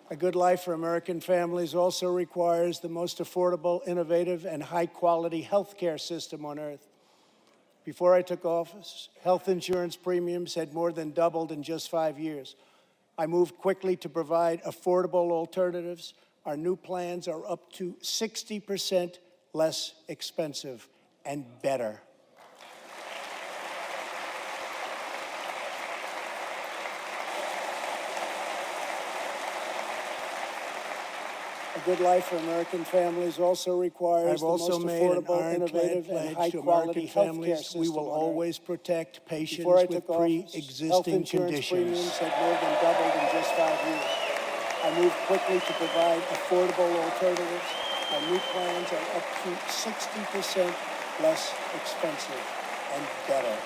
A good life for American families also requires the most affordable, innovative, and high-quality health care system on earth. Before I took office, health insurance premiums had more than doubled in just 5 years. I moved quickly to provide affordable alternatives. Our new plans are up to 60% less expensive and better. A good life for American families also requires the most affordable, innovative, and high-quality health care system. We will always protect patients with pre-existing conditions. Premiums had more than doubled in just 5 years. I moved quickly to provide affordable alternatives. Our new plans are up to 60% less expensive and better.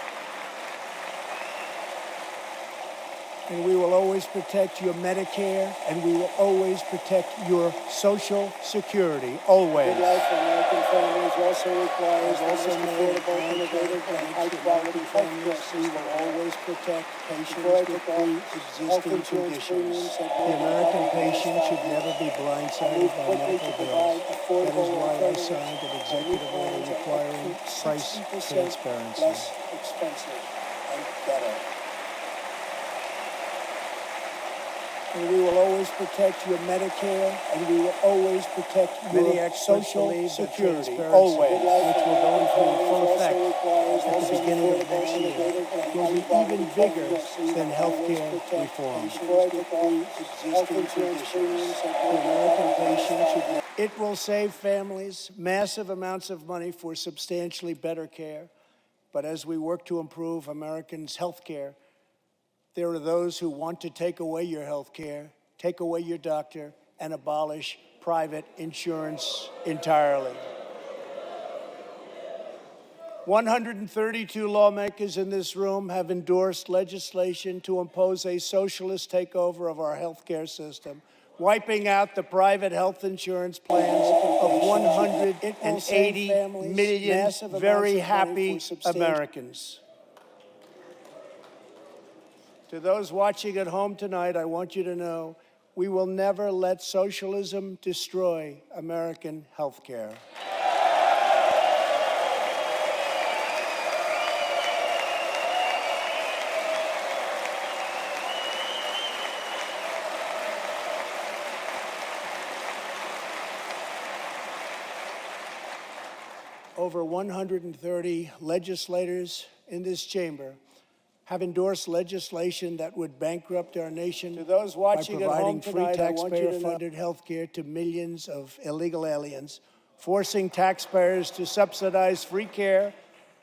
And we will always protect your Medicare, and we will always protect your Social Security, always. Good life for American families also requires affordable, innovative, and high-quality health care. We will always protect patients with pre-existing conditions. The American patient should never be blindsided by medical bills. That is why I signed an executive order requiring price transparency. Less expensive and better. And we will always protect your Medicare, and we will always protect your Social Security, always, which will go into full effect at the beginning of next year, will be even bigger than health care reform. It will save families massive amounts of money for substantially better care. But as we work to improve Americans' health care, there are those who want to take away your health care, take away your doctor, and abolish private insurance entirely. 132 lawmakers in this room have endorsed legislation to impose a socialist takeover of our health care system, wiping out the private health insurance plans of 180 million very happy Americans. To those watching at home tonight, I want you to know we will never let socialism destroy American health care. Over 130 legislators in this chamber have endorsed legislation that would bankrupt our nation to those watching by providing free taxpayer-funded health care to millions of illegal aliens, forcing taxpayers to subsidize free care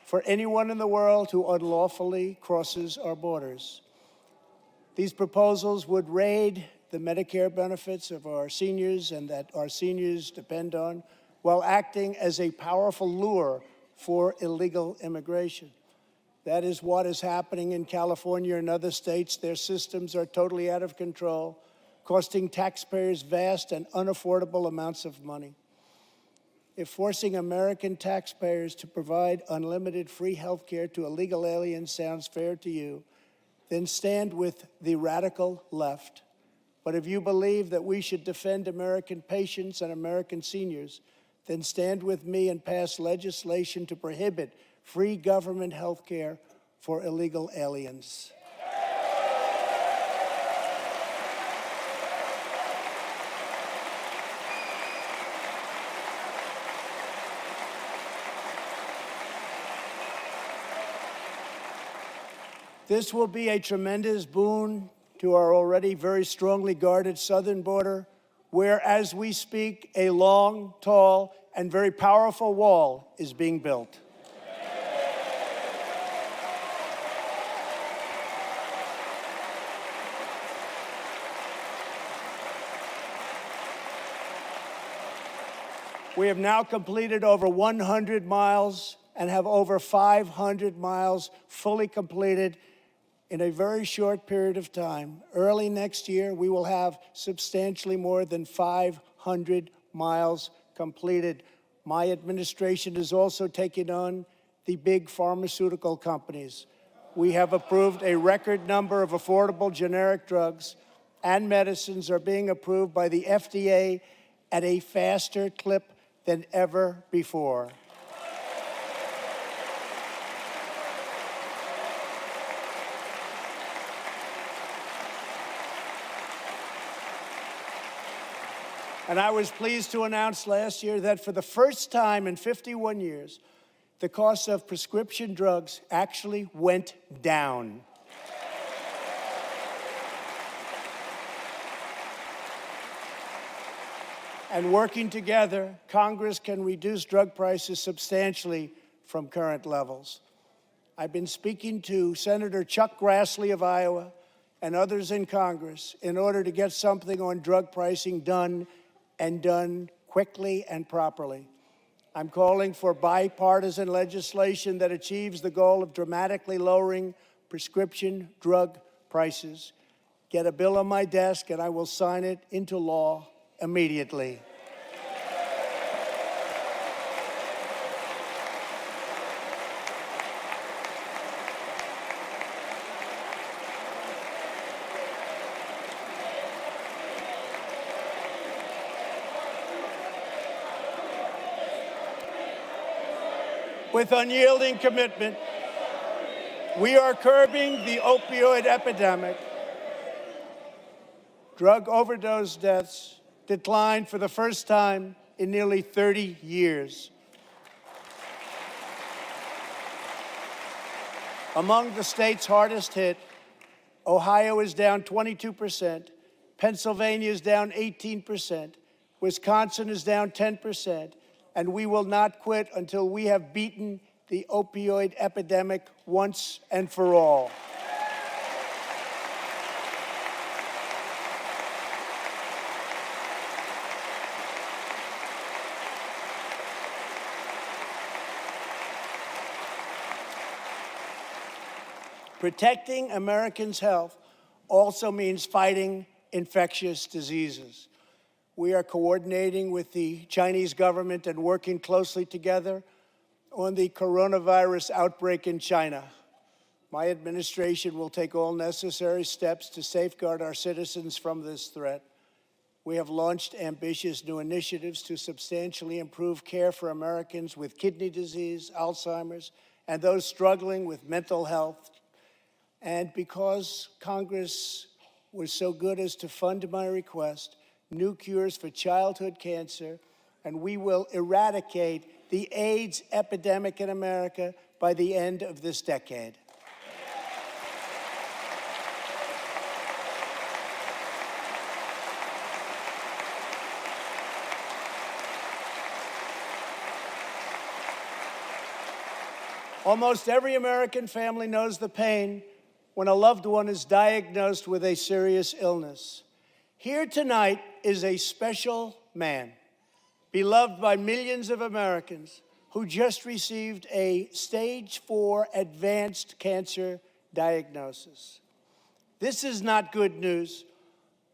for anyone in the world who unlawfully crosses our borders. These proposals would raid the Medicare benefits of our seniors and that our seniors depend on, while acting as a powerful lure for illegal immigration. That is what is happening in California and other states. Their systems are totally out of control, costing taxpayers vast and unaffordable amounts of money. If forcing American taxpayers to provide unlimited free health care to illegal aliens sounds fair to you, then stand with the radical left. But if you believe that we should defend American patients and American seniors, then stand with me and pass legislation to prohibit free government health care for illegal aliens. This will be a tremendous boon to our already very strongly guarded southern border, where, as we speak, a long, tall, and very powerful wall is being built. We have now completed over 100 miles and have over 500 miles fully completed in a very short period of time. Early next year, we will have substantially more than 500 miles completed. My administration is also taking on the big pharmaceutical companies. We have approved a record number of affordable generic drugs, and medicines are being approved by the FDA at a faster clip than ever before. And I was pleased to announce last year that for the first time in 51 years, the cost of prescription drugs actually went down. And working together, Congress can reduce drug prices substantially from current levels. I've been speaking to Senator Chuck Grassley of Iowa and others in Congress in order to get something on drug pricing done, and done quickly and properly. I'm calling for bipartisan legislation that achieves the goal of dramatically lowering prescription drug prices. Get a bill on my desk and I will sign it into law immediately. With unyielding commitment, we are curbing the opioid epidemic. Drug overdose deaths declined for the first time in nearly 30 years. Among the states hardest hit, Ohio is down 22%, Pennsylvania is down 18%, Wisconsin is down 10%, and we will not quit until we have beaten the opioid epidemic once and for all. Protecting Americans' health also means fighting infectious diseases. We are coordinating with the Chinese government and working closely together on the coronavirus outbreak in China. My administration will take all necessary steps to safeguard our citizens from this threat. We have launched ambitious new initiatives to substantially improve care for Americans with kidney disease, Alzheimer's, and those struggling with mental health. And because Congress was so good as to fund my request, new cures for childhood cancer, and we will eradicate the AIDS epidemic in America by the end of this decade. Almost every American family knows the pain when a loved one is diagnosed with a serious illness. Here tonight is a special man, beloved by millions of Americans, who just received a stage 4 advanced cancer diagnosis. This is not good news,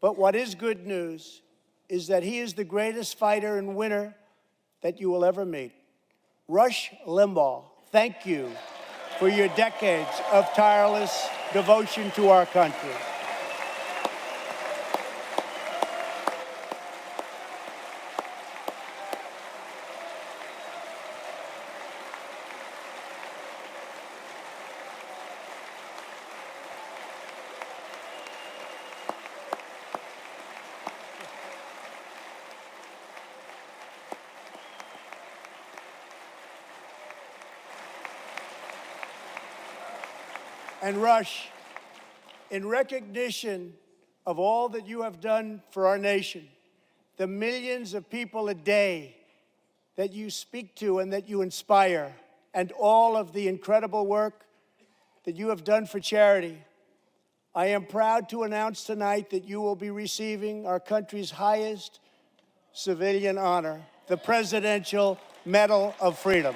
but what is good news is that he is the greatest fighter and winner that you will ever meet. Rush Limbaugh, thank you for your decades of tireless devotion to our country. And Rush, in recognition of all that you have done for our nation, the millions of people a day that you speak to and that you inspire, and all of the incredible work that you have done for charity, I am proud to announce tonight that you will be receiving our country's highest civilian honor, the Presidential Medal of Freedom.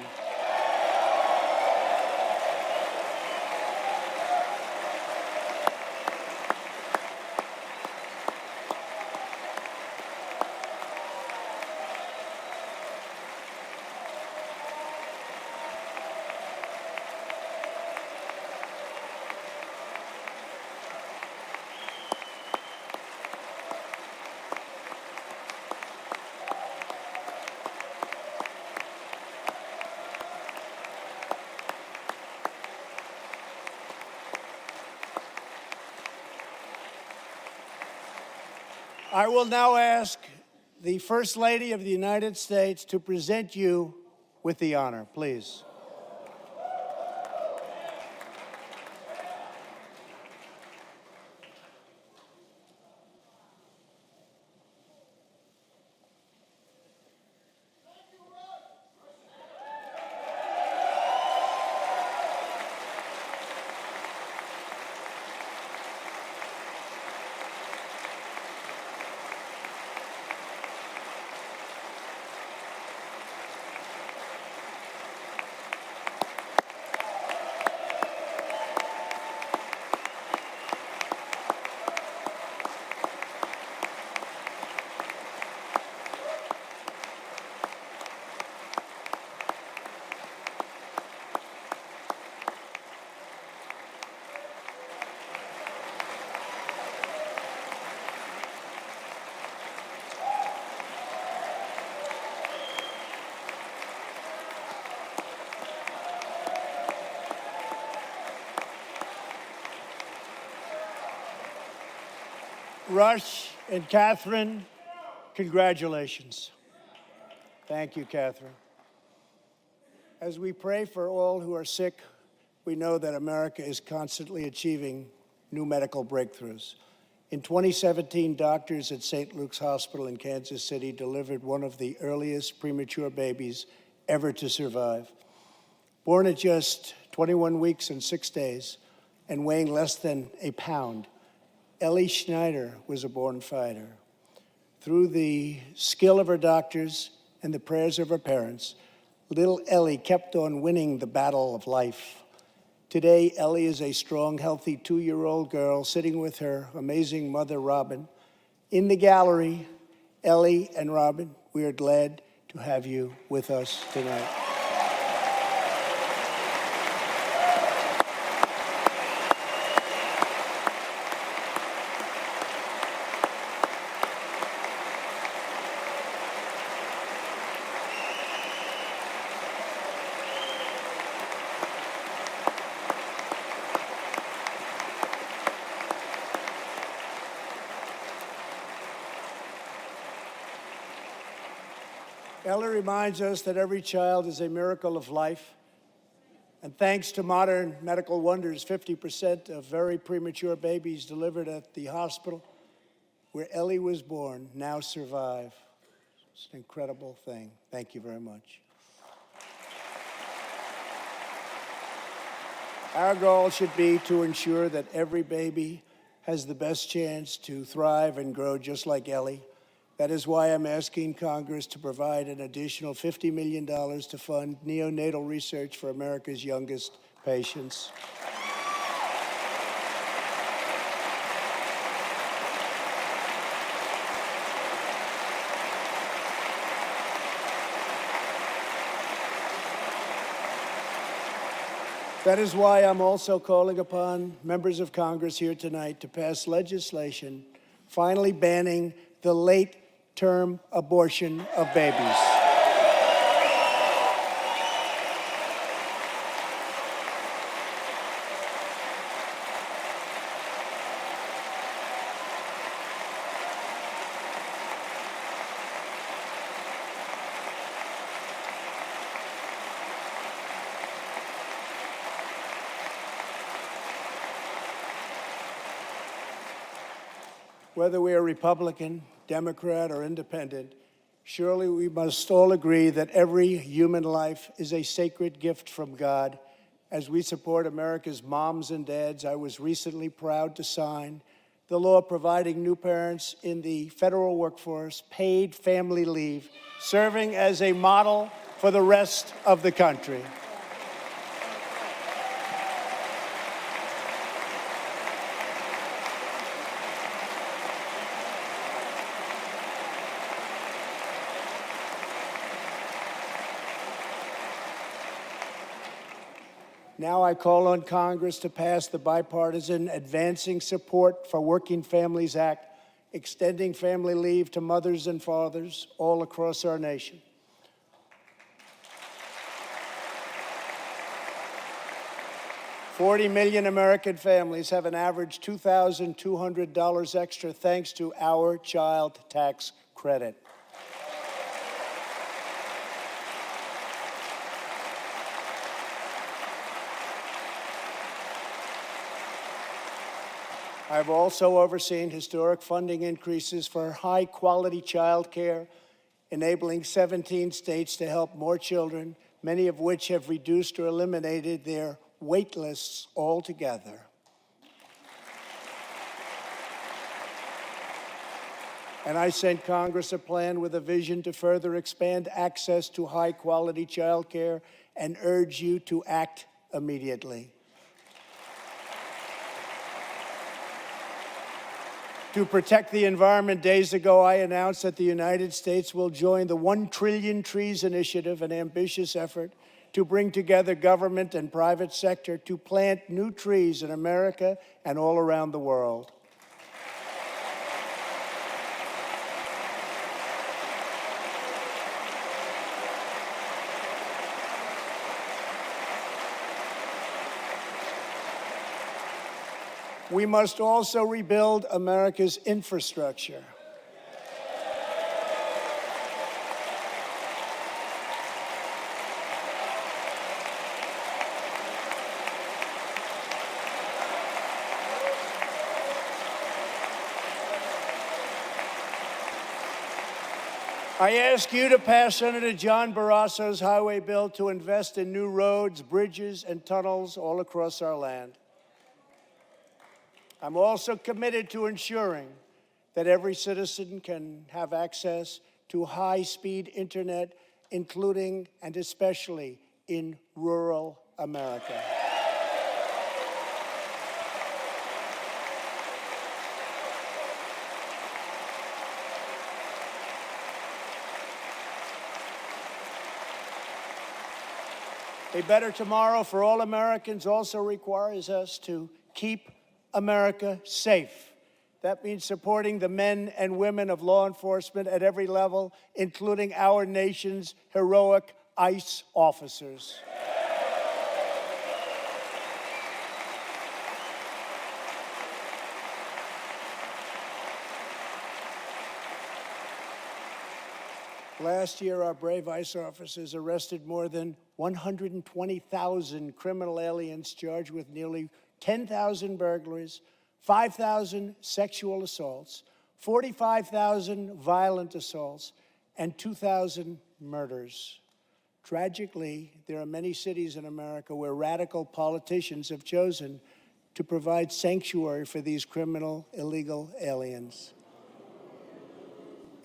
I will now ask the First Lady of the United States to present you with the honor, please. Rush and Catherine, congratulations. Thank you, Catherine. As we pray for all who are sick, we know that America is constantly achieving new medical breakthroughs. In 2017, doctors at St. Luke's Hospital in Kansas City delivered one of the earliest premature babies ever to survive. Born at just 21 weeks and 6 days and weighing less than a pound, Ellie Schneider was a born fighter. Through the skill of her doctors and the prayers of her parents, little Ellie kept on winning the battle of life. Today, Ellie is a strong, healthy 2-year-old girl sitting with her amazing mother, Robin. In the gallery, Ellie and Robin, we are glad to have you with us tonight. Ellie reminds us that every child is a miracle of life. And thanks to modern medical wonders, 50% of very premature babies delivered at the hospital where Ellie was born now survive. It's an incredible thing. Thank you very much. Our goal should be to ensure that every baby has the best chance to thrive and grow just like Ellie. That is why I'm asking Congress to provide an additional $50 million to fund neonatal research for America's youngest patients. That is why I'm also calling upon members of Congress here tonight to pass legislation finally banning the late-term abortion of babies. Whether we are Republican, Democrat, or Independent, surely we must all agree that every human life is a sacred gift from God. As we support America's moms and dads, I was recently proud to sign the law providing new parents in the federal workforce paid family leave, serving as a model for the rest of the country. Now I call on Congress to pass the bipartisan Advancing Support for Working Families Act, extending family leave to mothers and fathers all across our nation. 40 million American families have an average $2,200 extra thanks to our child tax credit. I've also overseen historic funding increases for high-quality child care, enabling 17 states to help more children, many of which have reduced or eliminated their wait lists altogether. And I sent Congress a plan with a vision to further expand access to high-quality child care and urge you to act immediately. To protect the environment, days ago, I announced that the United States will join the 1 Trillion Trees Initiative, an ambitious effort to bring together government and private sector to plant new trees in America and all around the world. We must also rebuild America's infrastructure. I ask you to pass Senator John Barrasso's highway bill to invest in new roads, bridges, and tunnels all across our land. I'm also committed to ensuring that every citizen can have access to high-speed internet, including and especially in rural America. A better tomorrow for all Americans also requires us to keep America safe. That means supporting the men and women of law enforcement at every level, including our nation's heroic ICE officers. Last year, our brave ICE officers arrested more than 120,000 criminal aliens charged with nearly 10,000 burglaries, 5,000 sexual assaults, 45,000 violent assaults, and 2,000 murders. Tragically, there are many cities in America where radical politicians have chosen to provide sanctuary for these criminal illegal aliens.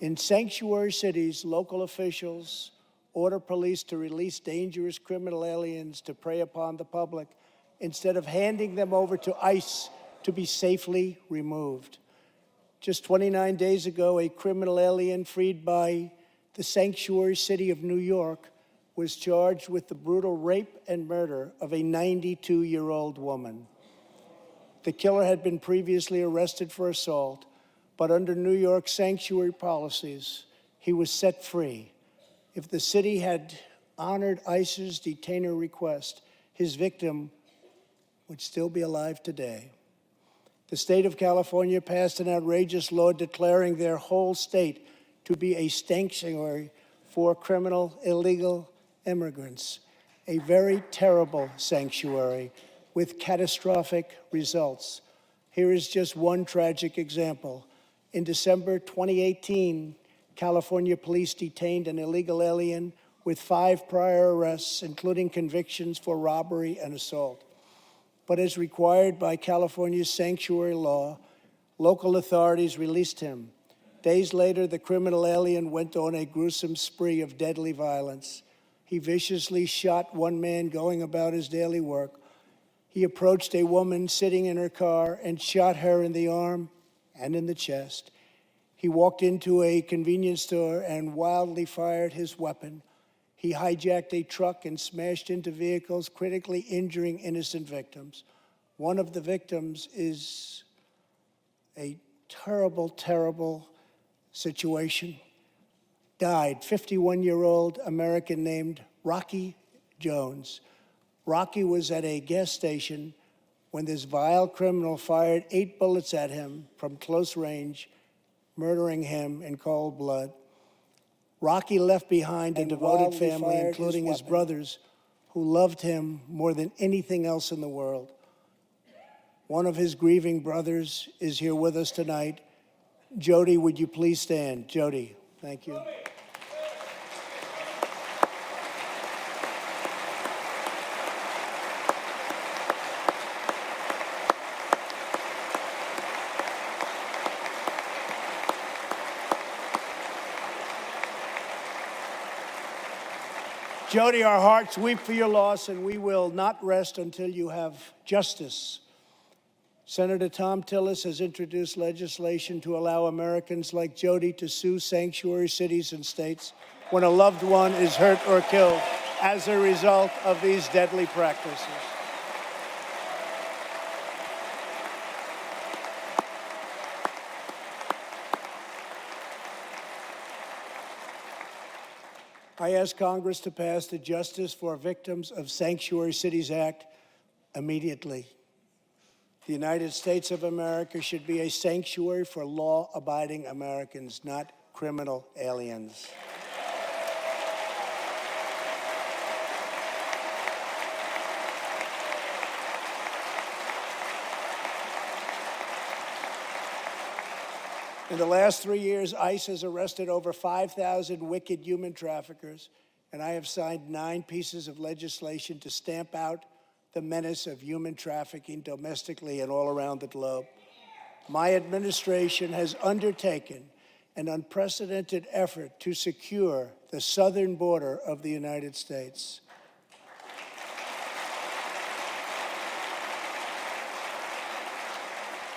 In sanctuary cities, local officials order police to release dangerous criminal aliens to prey upon the public instead of handing them over to ICE to be safely removed. Just 29 days ago, a criminal alien freed by the sanctuary city of New York was charged with the brutal rape and murder of a 92-year-old woman. The killer had been previously arrested for assault, but under New York sanctuary policies, he was set free. If the city had honored ICE's detainer request, his victim would still be alive today. The state of California passed an outrageous law declaring their whole state to be a sanctuary for criminal illegal immigrants, a very terrible sanctuary with catastrophic results. Here is just one tragic example. In December 2018, California police detained an illegal alien with 5 prior arrests, including convictions for robbery and assault. But as required by California's sanctuary law, local authorities released him. Days later, the criminal alien went on a gruesome spree of deadly violence. He viciously shot one man going about his daily work. He approached a woman sitting in her car and shot her in the arm and in the chest. He walked into a convenience store and wildly fired his weapon. He hijacked a truck and smashed into vehicles, critically injuring innocent victims. One of the victims is a terrible, terrible situation. Died, 51-year-old American named Rocky Jones. Rocky was at a gas station when this vile criminal fired 8 bullets at him from close range, murdering him in cold blood. Rocky left behind a devoted family, including his brothers, who loved him more than anything else in the world. One of his grieving brothers is here with us tonight. Jody, would you please stand? Jody, thank you. Jody, our hearts weep for your loss, and we will not rest until you have justice. Senator Thom Tillis has introduced legislation to allow Americans like Jody to sue sanctuary cities and states when a loved one is hurt or killed as a result of these deadly practices. I ask Congress to pass the Justice for Victims of Sanctuary Cities Act immediately. The United States of America should be a sanctuary for law-abiding Americans, not criminal aliens. In the last 3 years, ICE has arrested over 5,000 wicked human traffickers, and I have signed 9 pieces of legislation to stamp out the menace of human trafficking domestically and all around the globe. My administration has undertaken an unprecedented effort to secure the southern border of the United States.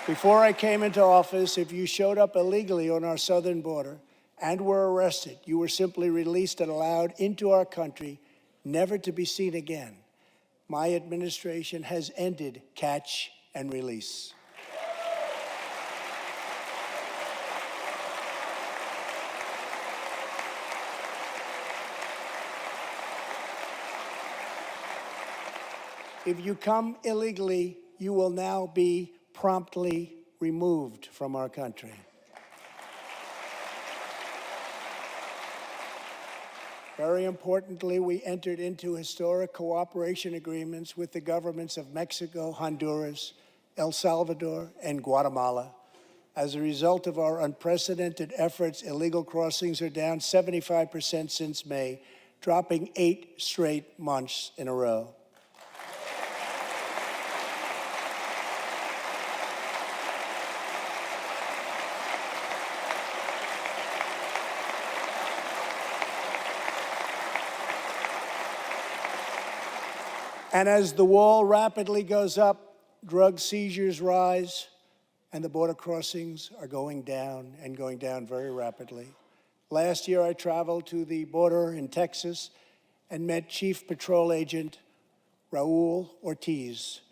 Before I came into office, if you showed up illegally on our southern border and were arrested, you were simply released and allowed into our country, never to be seen again. My administration has ended catch and release. If you come illegally, you will now be promptly removed from our country. Very importantly, we entered into historic cooperation agreements with the governments of Mexico, Honduras, El Salvador, and Guatemala. As a result of our unprecedented efforts, illegal crossings are down 75% since May, dropping 8 straight months in a row. And as the wall rapidly goes up, drug seizures rise, and the border crossings are going down and going down very rapidly. Last year, I traveled to the border in Texas and met Chief Patrol Agent Raul Ortiz.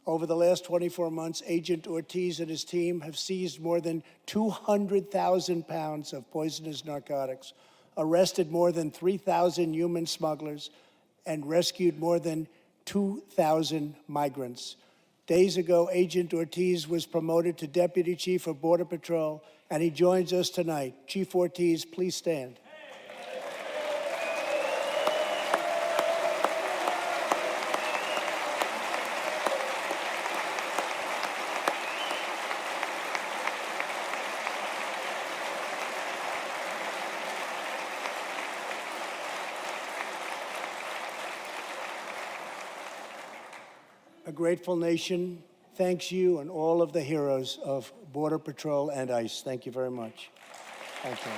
Over the last 24 months, Agent Ortiz and his team have seized more than 200,000 pounds of poisonous narcotics, arrested more than 3,000 human smugglers, and rescued more than 2,000 migrants. Days ago, Agent Ortiz was promoted to Deputy Chief of Border Patrol, and he joins us tonight. Chief Ortiz, please stand. A grateful nation thanks you and all of the heroes of Border Patrol and ICE. Thank you very much. Thank you.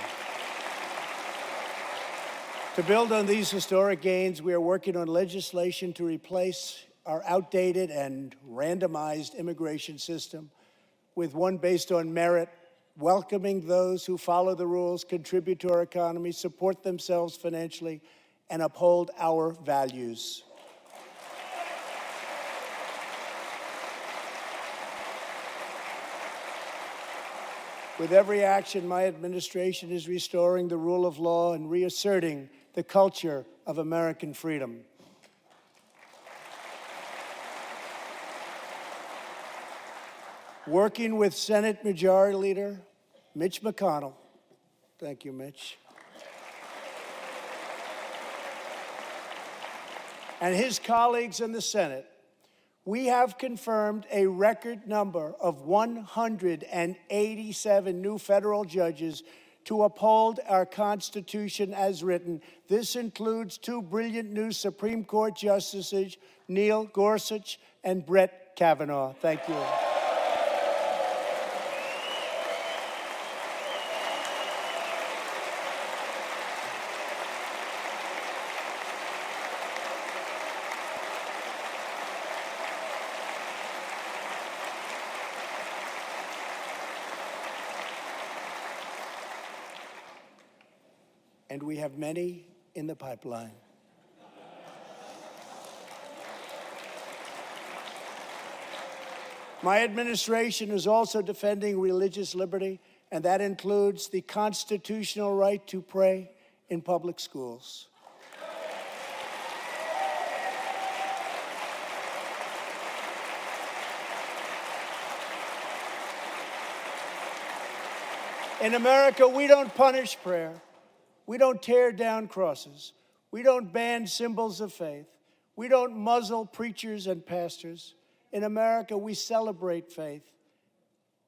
To build on these historic gains, we are working on legislation to replace our outdated and randomized immigration system with one based on merit, welcoming those who follow the rules, contribute to our economy, support themselves financially, and uphold our values. With every action, my administration is restoring the rule of law and reasserting the culture of American freedom. working with Senate Majority Leader Mitch McConnell. Thank you, Mitch. And his colleagues in the Senate, we have confirmed a record number of 187 new federal judges to uphold our Constitution as written. This includes two brilliant new Supreme Court justices, Neil Gorsuch and Brett Kavanaugh. Thank you. And we have many in the pipeline. My administration is also defending religious liberty, and that includes the constitutional right to pray in public schools. In America, we don't punish prayer. We don't tear down crosses. We don't ban symbols of faith. We don't muzzle preachers and pastors. In America, we celebrate faith.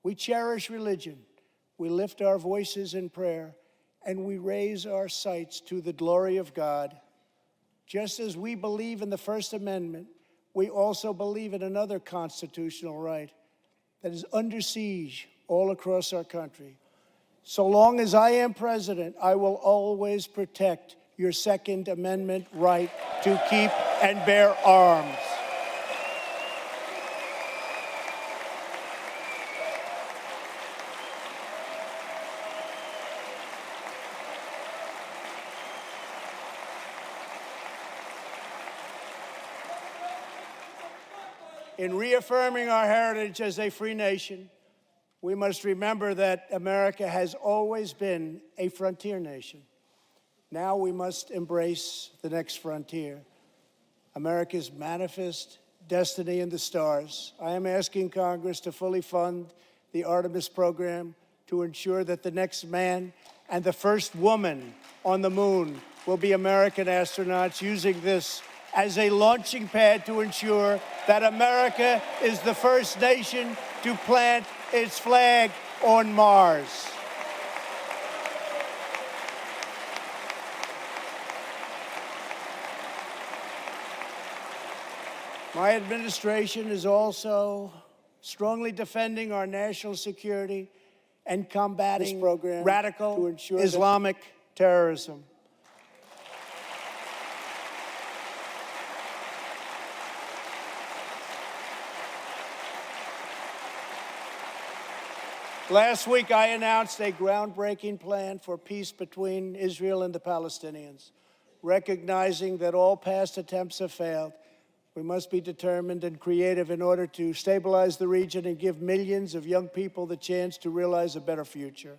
We cherish religion. We lift our voices in prayer, and we raise our sights to the glory of God. Just as we believe in the First Amendment, we also believe in another constitutional right that is under siege all across our country. So long as I am president, I will always protect your Second Amendment right to keep and bear arms. In reaffirming our heritage as a free nation, we must remember that America has always been a frontier nation. Now we must embrace the next frontier, America's manifest destiny in the stars. I am asking Congress to fully fund the Artemis program to ensure that the next man and the first woman on the moon will be American astronauts, using this as a launching pad to ensure that America is the first nation to plant its flag on Mars. My administration is also strongly defending our national security and combating radical Islamic terrorism. Last week, I announced a groundbreaking plan for peace between Israel and the Palestinians. Recognizing that all past attempts have failed, we must be determined and creative in order to stabilize the region and give millions of young people the chance to realize a better future.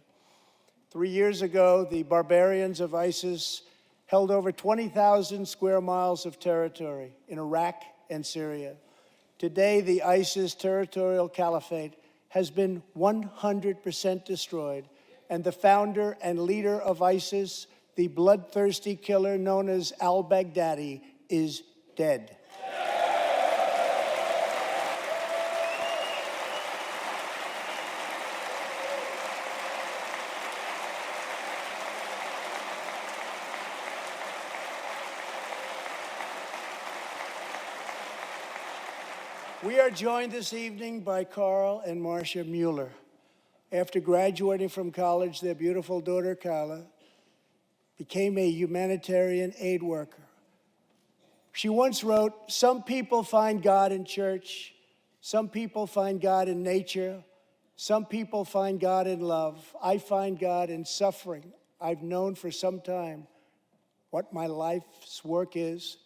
3 years ago, the barbarians of ISIS held over 20,000 square miles of territory in Iraq and Syria. Today, the ISIS territorial caliphate has been 100% destroyed, and the founder and leader of ISIS, the bloodthirsty killer known as al-Baghdadi, is dead. We are joined this evening by Carl and Marcia Mueller. After graduating from college, their beautiful daughter, Carla, became a humanitarian aid worker. She once wrote, "Some people find God in church, some people find God in nature, some people find God in love. I find God in suffering. I've known for some time what my life's work is,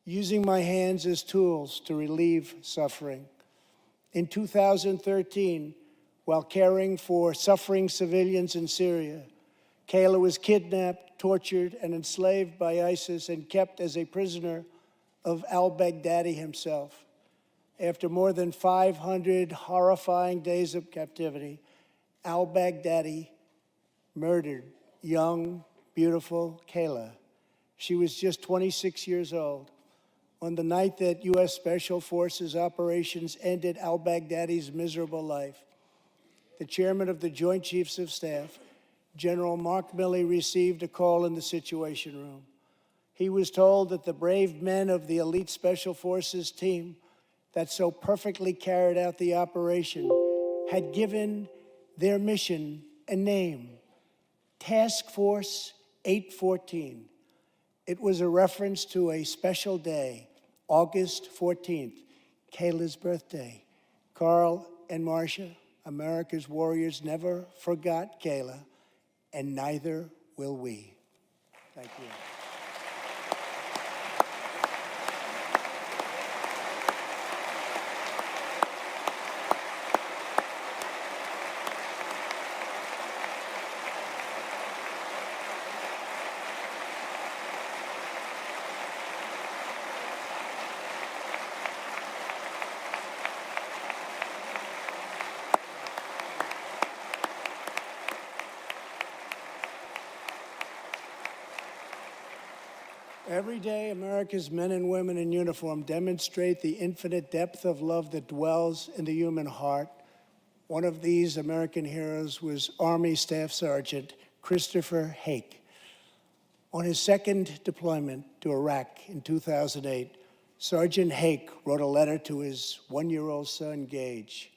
using my hands as tools to relieve suffering." In 2013, while caring for suffering civilians in Syria, Kayla was kidnapped, tortured, and enslaved by ISIS and kept as a prisoner of al-Baghdadi himself. After more than 500 horrifying days of captivity, al-Baghdadi murdered young, beautiful Kayla. She was just 26 years old. On the night that U.S. Special Forces operations ended al-Baghdadi's miserable life, the chairman of the Joint Chiefs of Staff, General Mark Milley, received a call in the Situation Room. He was told that the brave men of the elite Special Forces team that so perfectly carried out the operation had given their mission a name, Task Force 814. It was a reference to a special day, August 14th, Kayla's birthday. Carl and Marcia, America's warriors, never forgot Kayla, and neither will we. Thank you. Every day, America's men and women in uniform demonstrate the infinite depth of love that dwells in the human heart. One of these American heroes was Army Staff Sergeant Christopher Hake. On his second deployment to Iraq in 2008, Sergeant Hake wrote a letter to his one-year-old son, Gage.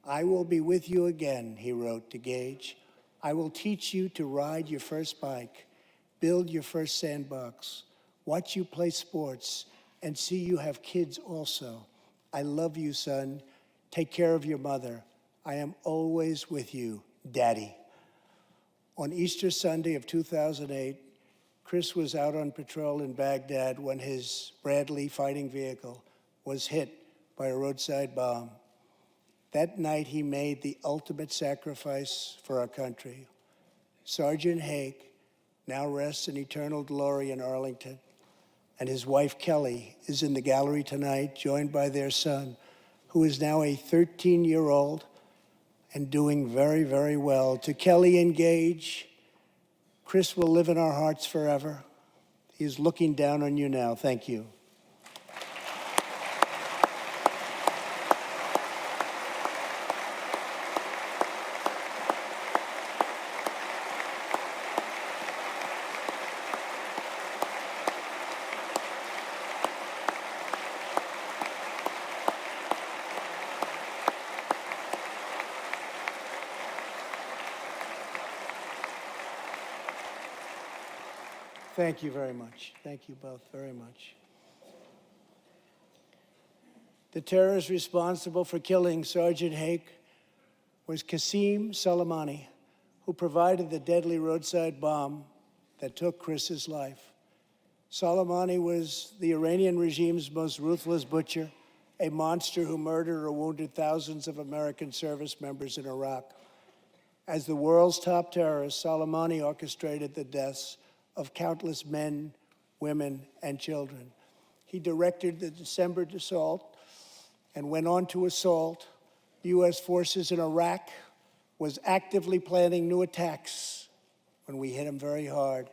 "I will be with you again," he wrote to Gage. "I will teach you to ride your first bike, build your first sandbox, watch you play sports, and see you have kids also. I love you, son. Take care of your mother. I am always with you, Daddy." On Easter Sunday of 2008, Chris was out on patrol in Baghdad when his Bradley fighting vehicle was hit by a roadside bomb. That night, he made the ultimate sacrifice for our country. Sergeant Hake now rests in eternal glory in Arlington, and his wife, Kelly, is in the gallery tonight, joined by their son, who is now a 13-year-old and doing very, very well. To Kelly and Gage, Chris will live in our hearts forever. He is looking down on you now. Thank you. Thank you very much. Thank you both very much. The terrorist responsible for killing Sergeant Hake was Qasem Soleimani, who provided the deadly roadside bomb that took Chris's life. Soleimani was the Iranian regime's most ruthless butcher, a monster who murdered or wounded thousands of American service members in Iraq. As the world's top terrorist, Soleimani orchestrated the deaths of countless men, women, and children. He directed the December assault and went on to assault U.S. forces in Iraq, was actively planning new attacks when we hit him very hard.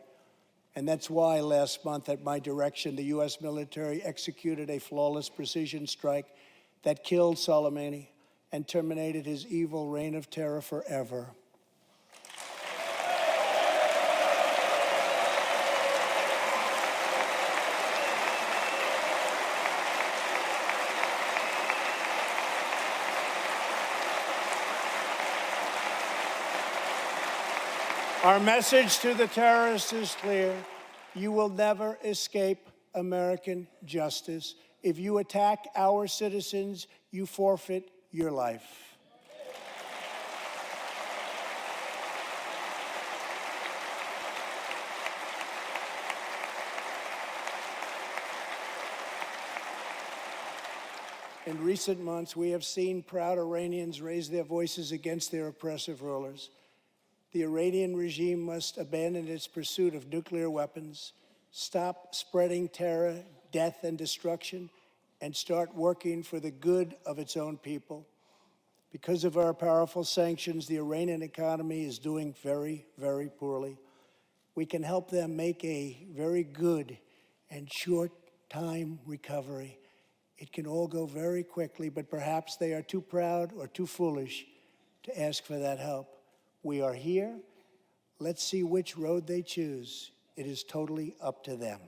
And that's why last month, at my direction, the U.S. military executed a flawless precision strike that killed Soleimani and terminated his evil reign of terror forever. Our message to the terrorists is clear. You will never escape American justice. If you attack our citizens, you forfeit your life. In recent months, we have seen proud Iranians raise their voices against their oppressive rulers. The Iranian regime must abandon its pursuit of nuclear weapons, stop spreading terror, death, and destruction, and start working for the good of its own people. Because of our powerful sanctions, the Iranian economy is doing very, very poorly. We can help them make a very good and short-time recovery. It can all go very quickly, but perhaps they are too proud or too foolish to ask for that help. We are here. Let's see which road they choose. It is totally up to them.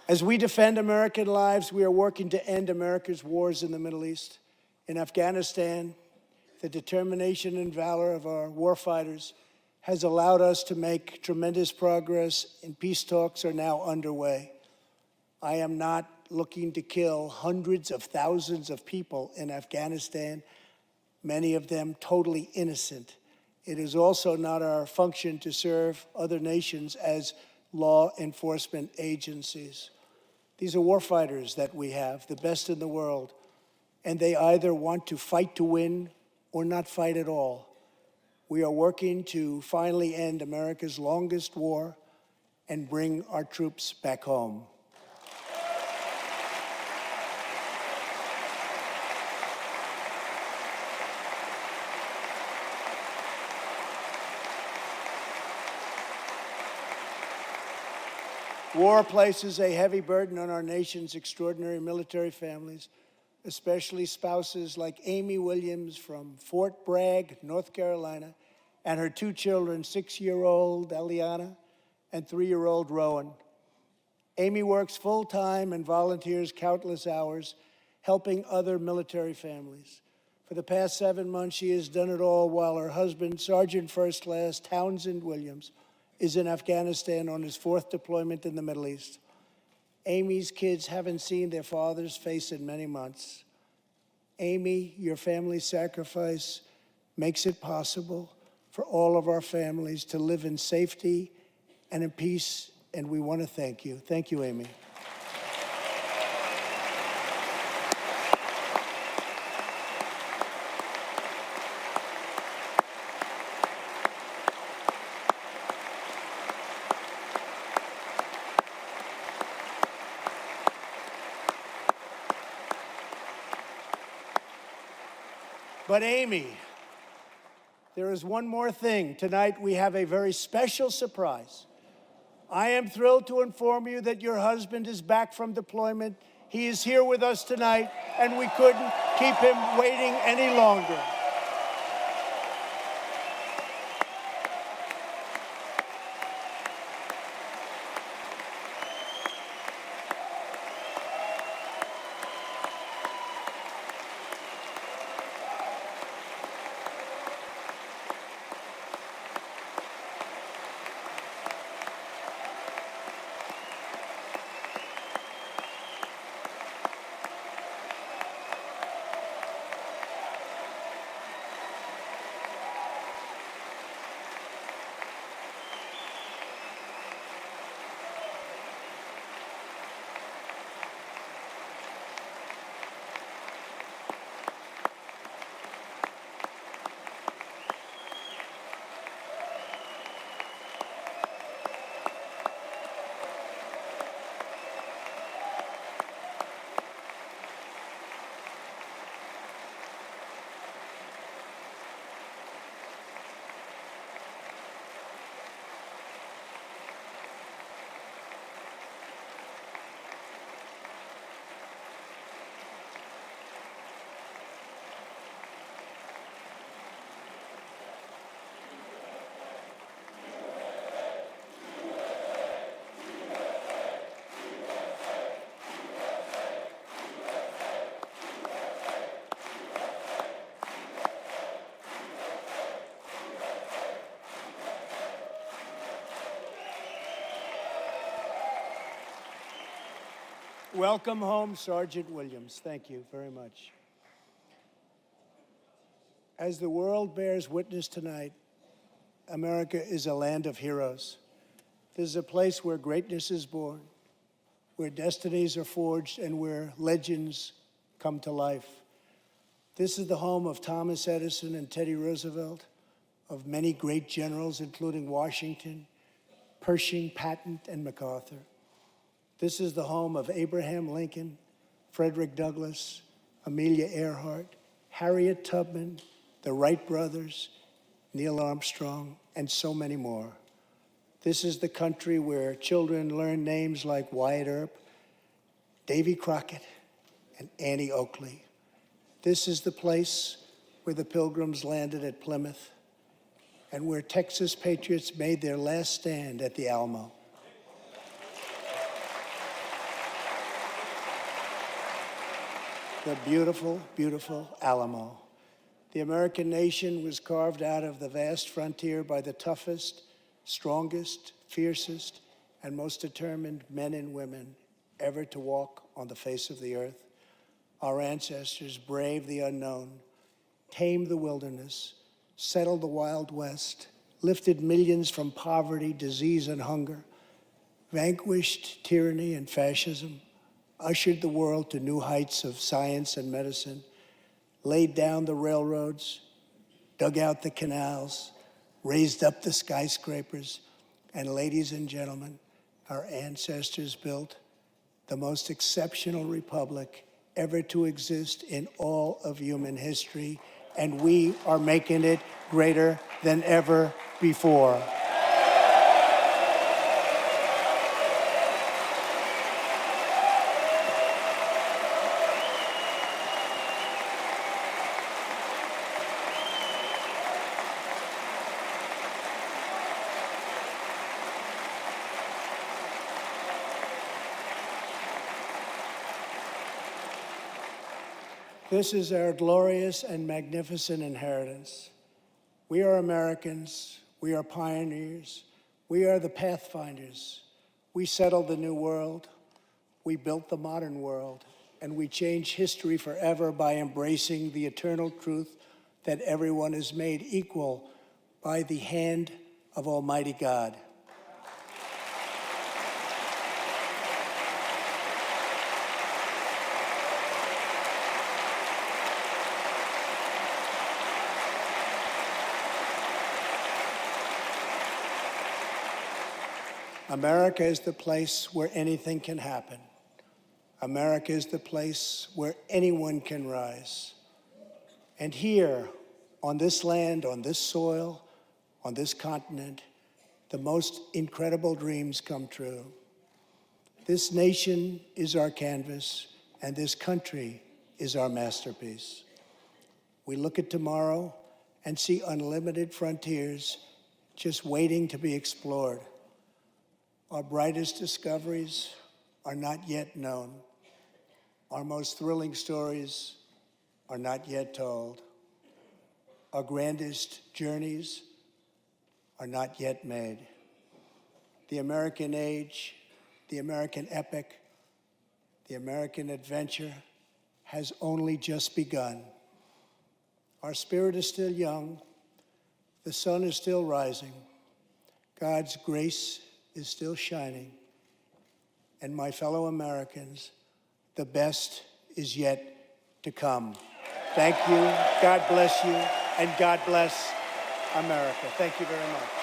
As we defend American lives, we are working to end America's wars in the Middle East. In Afghanistan, the determination and valor of our warfighters has allowed us to make tremendous progress, and peace talks are now underway. I am not looking to kill hundreds of thousands of people in Afghanistan, many of them totally innocent. It is also not our function to serve other nations as law enforcement agencies. These are warfighters that we have, the best in the world, and they either want to fight to win or not fight at all. We are working to finally end America's longest war and bring our troops back home. War places a heavy burden on our nation's extraordinary military families, especially spouses like Amy Williams from Fort Bragg, North Carolina, and her two children, 6-year-old Eliana and 3-year-old Rowan. Amy works full-time and volunteers countless hours, helping other military families. For the past 7 months, she has done it all while her husband, Sergeant First Class Townsend Williams, is in Afghanistan on his 4th deployment in the Middle East. Amy's kids haven't seen their father's face in many months. Amy, your family's sacrifice makes it possible for all of our families to live in safety and in peace, and we want to thank you. Thank you, Amy. But Amy, there is one more thing. Tonight we have a very special surprise. I am thrilled to inform you that your husband is back from deployment. He is here with us tonight, and we couldn't keep him waiting any longer. Welcome home, Sergeant Williams. Thank you very much. As the world bears witness tonight, America is a land of heroes. This is a place where greatness is born, where destinies are forged, and where legends come to life. This is the home of Thomas Edison and Teddy Roosevelt, of many great generals, including Washington, Pershing, Patton, and MacArthur. This is the home of Abraham Lincoln, Frederick Douglass, Amelia Earhart, Harriet Tubman, the Wright brothers, Neil Armstrong, and so many more. This is the country where children learn names like Wyatt Earp, Davy Crockett, and Annie Oakley. This is the place where the Pilgrims landed at Plymouth and where Texas patriots made their last stand at the Alamo. The beautiful, beautiful Alamo. The American nation was carved out of the vast frontier by the toughest, strongest, fiercest, and most determined men and women ever to walk on the face of the earth. Our ancestors braved the unknown, tamed the wilderness, settled the Wild West, lifted millions from poverty, disease, and hunger, vanquished tyranny and fascism, ushered the world to new heights of science and medicine, laid down the railroads, dug out the canals, raised up the skyscrapers, and ladies and gentlemen, our ancestors built the most exceptional republic ever to exist in all of human history, and we are making it greater than ever before. This is our glorious and magnificent inheritance. We are Americans. We are pioneers. We are the pathfinders. We settled the new world. We built the modern world. And we changed history forever by embracing the eternal truth that everyone is made equal by the hand of Almighty God. America is the place where anything can happen. America is the place where anyone can rise. And here, on this land, on this soil, on this continent, the most incredible dreams come true. This nation is our canvas, and this country is our masterpiece. We look at tomorrow and see unlimited frontiers just waiting to be explored. Our brightest discoveries are not yet known. Our most thrilling stories are not yet told. Our grandest journeys are not yet made. The American age, the American epic, the American adventure has only just begun. Our spirit is still young. The sun is still rising. God's grace is still shining. And my fellow Americans, the best is yet to come. Thank you, God bless you, and God bless America. Thank you very much.